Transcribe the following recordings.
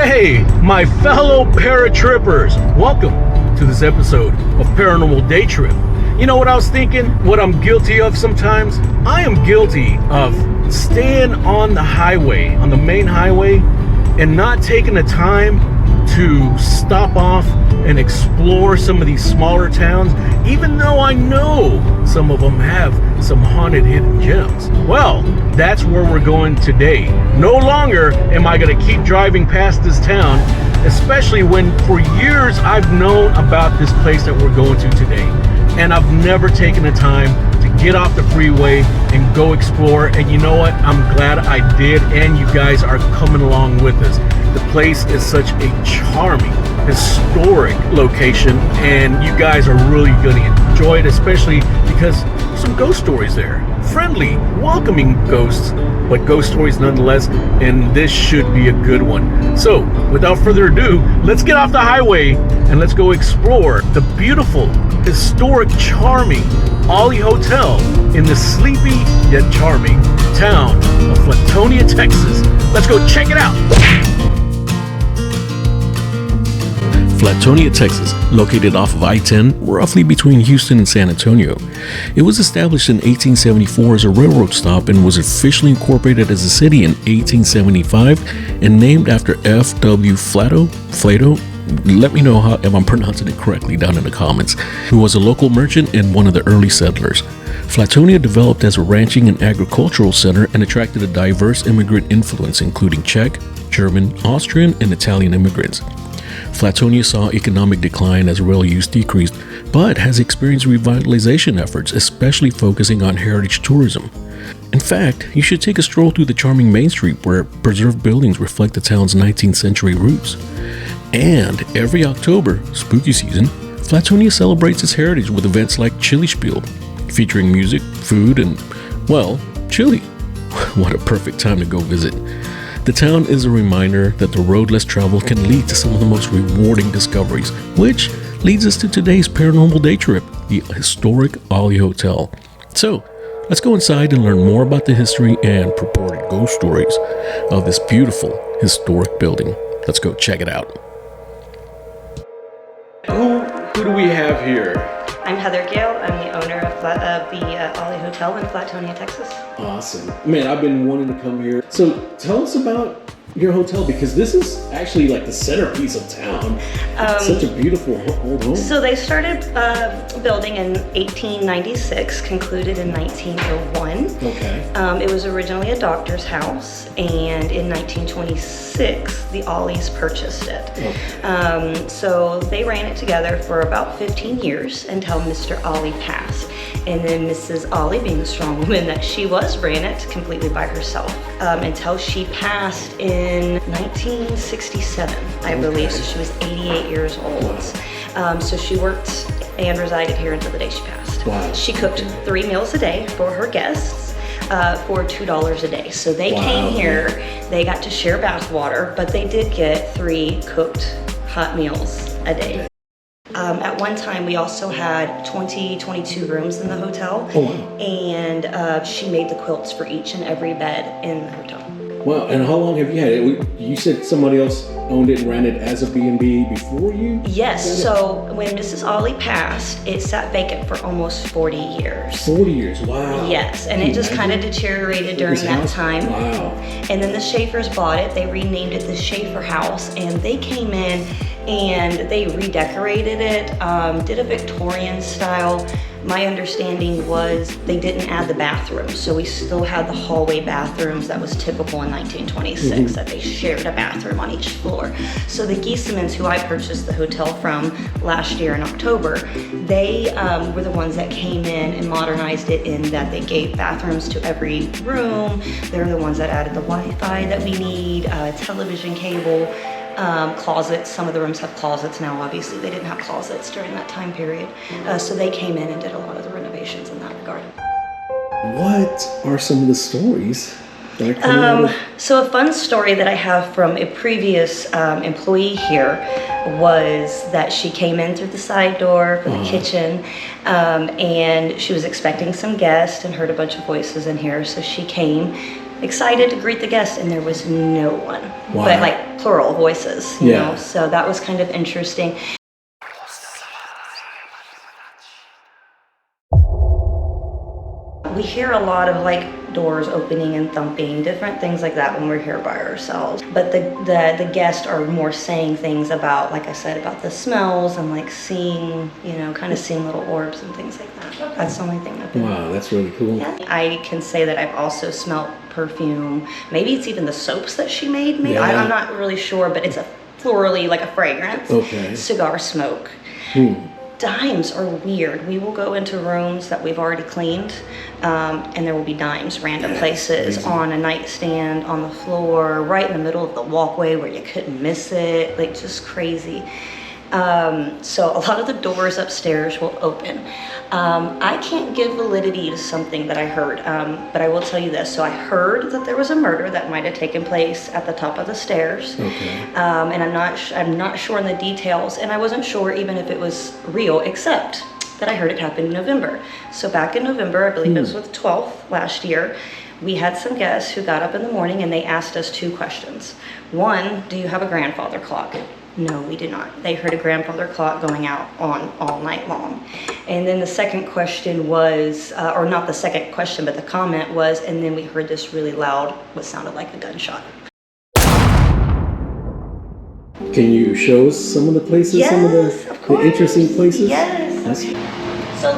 Hey, my fellow paratrippers, welcome to this episode of Paranormal Daytripp. You know what I was thinking? What I'm guilty of sometimes? I am guilty of staying on the highway, on the main highway, and not taking the time to stop off and explore some of these smaller towns, even though I know some of them have some haunted hidden gems. Well, that's where we're going today. No longer am I going to keep driving past this town, especially when for years I've known about this place that we're going to today, and I've never taken the time to get off the freeway and go explore. And you know what? I'm glad I did, and you guys are coming along with us. The place is such a charming, historic location, and you guys are really going to enjoy it, especially because there's some ghost stories there. Friendly, welcoming ghosts, but ghost stories nonetheless, and this should be a good one. So, without further ado, let's get off the highway and let's go explore the beautiful, historic, charming Olle Hotel in the sleepy yet charming town of Flatonia, Texas. Let's go check it out. Flatonia, Texas, located off of I-10, roughly between Houston and San Antonio. It was established in 1874 as a railroad stop and was officially incorporated as a city in 1875 and named after F.W. Flato. Let me know if I'm pronouncing it correctly down in the comments, who was a local merchant and one of the early settlers. Flatonia developed as a ranching and agricultural center and attracted a diverse immigrant influence, including Czech, German, Austrian, and Italian immigrants. Flatonia saw economic decline as rail use decreased, but has experienced revitalization efforts, especially focusing on heritage tourism. In fact, you should take a stroll through the charming Main Street where preserved buildings reflect the town's 19th century roots. And every October, spooky season, Flatonia celebrates its heritage with events like Chili Spiel, featuring music, food, and, well, chili. What a perfect time to go visit. The town is a reminder that the road less traveled can lead to some of the most rewarding discoveries, which leads us to today's Paranormal Daytripp, the historic Olle Hotel. So, let's go inside and learn more about the history and purported ghost stories of this beautiful historic building. Let's go check it out. Who do we have here? I'm Heather Gale. I'm the owner of the Olle Hotel in Flatonia, Texas. Awesome. Man, I've been wanting to come here. So tell us about your hotel, because this is actually like the centerpiece of town. It's such a beautiful old home. So they started building in 1896, concluded in 1901. Okay. It was originally a doctor's house, and in 1926, the Olles purchased it. Okay. So they ran it together for about 15 years until Mr. Olle passed. And then Mrs. Olle, being the strong woman that she was, ran it completely by herself until she passed in 1967, I believe. So she was 88 years old. So she worked and resided here until the day she passed. Wow. She cooked 3 meals a day for her guests for $2 a day. So they came here, they got to share bath water, but they did get 3 cooked hot meals a day. At one time, we also had 22 rooms in the hotel. Oh, wow. And she made the quilts for each and every bed in the hotel. Wow, and how long have you had it? You said somebody else owned it and ran it as a B&B before you? Yes, so when Mrs. Olle passed, it sat vacant for almost 40 years. 40 years, wow. Yes, and it just kind of deteriorated during that time. Wow. And then the Schaefers bought it. They renamed it the Schaefer House, and they came in and they redecorated it, did a Victorian style. My understanding was they didn't add the bathrooms, so we still had the hallway bathrooms that was typical in 1926, that they shared a bathroom on each floor. So the Giesemans, who I purchased the hotel from last year in October, they were the ones that came in and modernized it in that they gave bathrooms to every room. They're the ones that added the Wi-Fi that we need, television cable, closets. Some of the rooms have closets now. Obviously, they didn't have closets during that time period. So they came in and did a lot of the renovations in that regard. What are some of the stories that are coming out of? So a fun story that I have from a previous employee here was that she came in through the side door for the kitchen, and she was expecting some guests and heard a bunch of voices in here. So she came, excited to greet the guests, and there was no one. Wow. But like plural voices, you Yeah. know, so that was kind of interesting. We hear a lot of like doors opening and thumping, different things like that when we're here by ourselves. But the guests are more saying things about, like I said, about the smells and like seeing, you know, kind of seeing little orbs and things like that. Okay. That's the only thing I've been. Wow, that's really cool. Yeah. I can say that I've also smelled perfume. Maybe it's even the soaps that she made. Maybe Yeah. I'm not really sure, but it's a florally like a fragrance. Okay. Cigar smoke. Dimes are weird. We will go into rooms that we've already cleaned, and there will be dimes, random places, crazy. on a nightstand, on the floor, right in the middle of the walkway where you couldn't miss it, like just crazy. So a lot of the doors upstairs will open. I can't give validity to something that I heard, but I will tell you this. So I heard that there was a murder that might have taken place at the top of the stairs. Okay. And I'm not sure in the details, and I wasn't sure even if it was real, except that I heard it happened in November. So back in November, I believe it was the 12th last year, we had some guests who got up in the morning and they asked us 2 questions. One, do you have a grandfather clock? No, we did not. They heard a grandfather clock going out on all night long. And then the second question was, or not the second question, but the comment was, and then we heard this really loud, what sounded like a gunshot. Can you show us some of the places, some of the interesting places? Yes. So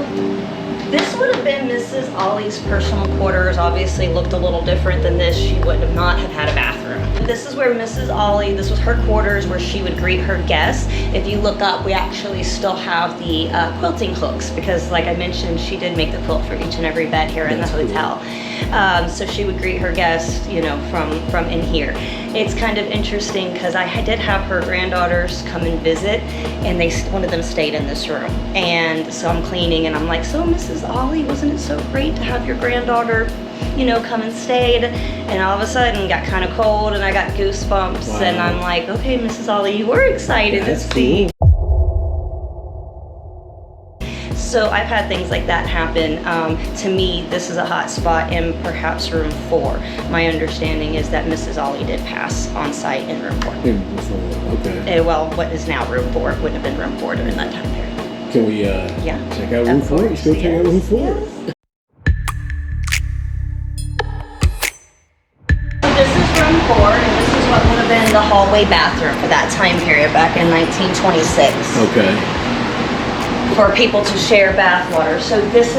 this would have been Mrs. Ollie's personal quarters. Obviously looked a little different than this. She would have not have had a bathroom. This is where Mrs. Ollie, this was her quarters where she would greet her guests. If you look up, we actually still have the quilting hooks because like I mentioned, she did make the quilt for each and every bed here in the hotel. So she would greet her guests, you know, from in here. It's kind of interesting because I did have her granddaughters come and visit, and one of them stayed in this room. And so I'm cleaning, and I'm like, so Mrs. Ollie, wasn't it so great to have your granddaughter, you know, come and stayed? And all of a sudden, it got kind of cold, and I got goosebumps. Wow. And I'm like, okay, Mrs. Ollie, you were excited to see. Cool. So I've had things like that happen. To me, this is a hot spot in perhaps room 4. My understanding is that Mrs. Ollie did pass on site in room 4. Okay. Well, what is now room 4 wouldn't have been room 4 during that time period. Can we check out room 4? Let's go check out room 4. Yes. This is room 4, and this is what would have been the hallway bathroom for that time period back in 1926. Okay. For people to share bath water. So this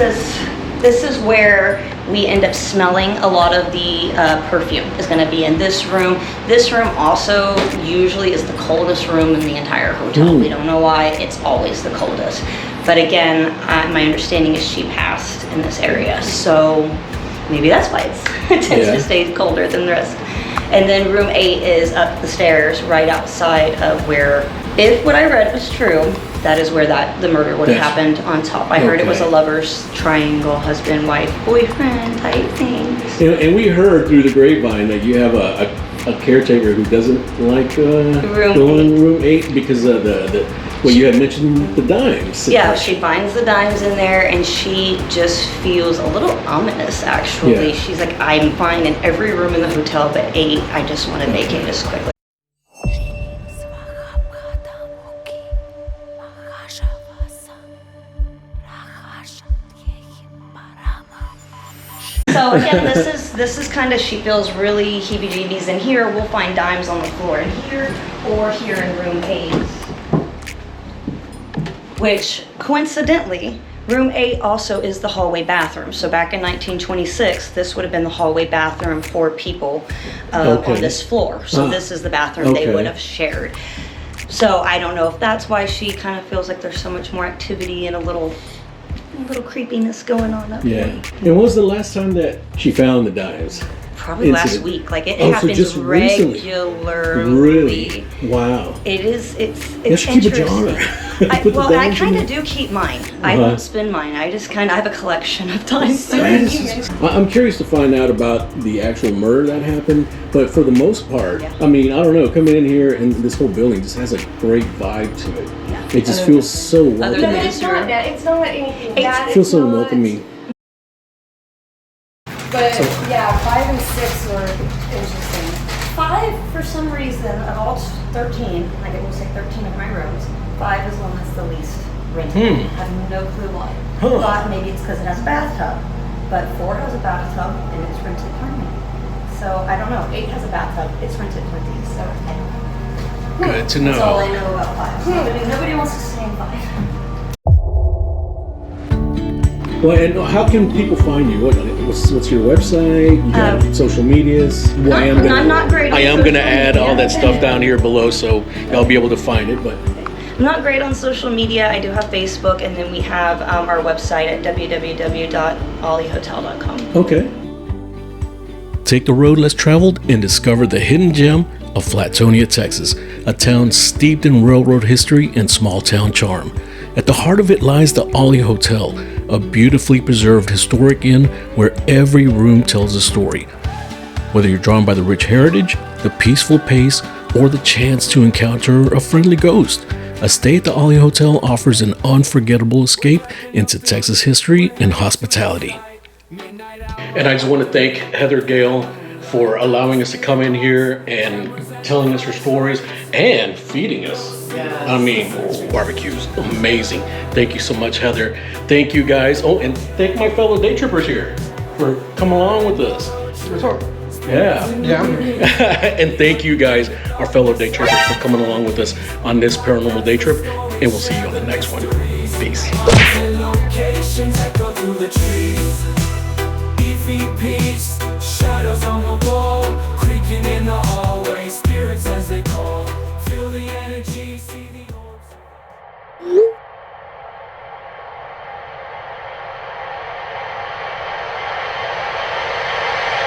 is where we end up smelling a lot of the perfume is going to be in this room. This room also usually is the coldest room in the entire hotel. We don't know why, it's always the coldest. But again, my understanding is she passed in this area. So maybe that's why it tends to stay colder than the rest. And then room 8 is up the stairs right outside of where, if what I read was true, that is where the murder would have happened on top. I heard it was a lover's triangle, husband, wife, boyfriend type thing. And we heard through the grapevine that you have a caretaker who doesn't like room 8 because of you had mentioned the dimes. Yeah, she finds the dimes in there and she just feels a little ominous actually. Yeah. She's like, I'm fine in every room in the hotel but 8, I just want to vacate as quickly. So again, this is kind of, she feels really heebie-jeebies in here. We'll find dimes on the floor in here or here in room 8. Which coincidentally, room 8 also is the hallway bathroom. So back in 1926, this would have been the hallway bathroom for people on this floor. So this is the bathroom they would have shared. So I don't know if that's why she kind of feels like there's so much more activity and a little creepiness going on up here. And when was the last time that she found the dimes? Probably last week. Like it happens just regularly. Really? Wow. It's keep a jar. I kind of do keep mine. I don't spend mine. I just I have a collection of dimes. I'm curious to find out about the actual murder that happened, but for the most part, I mean, I don't know, coming in here and this whole building just has a great vibe to it. Yeah. It just feels so welcoming. It's not anything bad. It feels so welcoming. But yeah, 5 and 6 were interesting. 5, for some reason, of all 13, I will say 13 of my rooms, 5 is one that's the least rented. I have no clue why. Thought maybe it's because it has a bathtub, but 4 has a bathtub and it's rented plenty. So I don't know. 8 has a bathtub, it's rented plenty. So I don't know. Good to know. That's all I know about 5. Nobody wants to stay in 5. Well, and how can people find you? What's your website? You got social medias? Well, I'm not great on I am social going to add all that stuff media. down here below so y'all be able to find it. But I'm not great on social media. I do have Facebook, and then we have our website at www.ollehotel.com. okay. take the road less traveled and discover the hidden gem of Flatonia, Texas, a town steeped in railroad history and small town charm. At the heart of it lies the Olle Hotel, a beautifully preserved historic inn where every room tells a story. Whether you're drawn by the rich heritage, the peaceful pace, or the chance to encounter a friendly ghost, a stay at the Olle Hotel offers an unforgettable escape into Texas history and hospitality. And I just want to thank Heather Gale for allowing us to come in here and telling us her stories and feeding us. Yes. I mean, barbecue's amazing. Thank you so much, Heather. Thank you guys. Oh, and thank my fellow day trippers here for coming along with us. Yeah. And thank you guys, our fellow day trippers, for coming along with us on this paranormal day trip. And we'll see you on the next one. Peace. Locations echo through the trees. EVP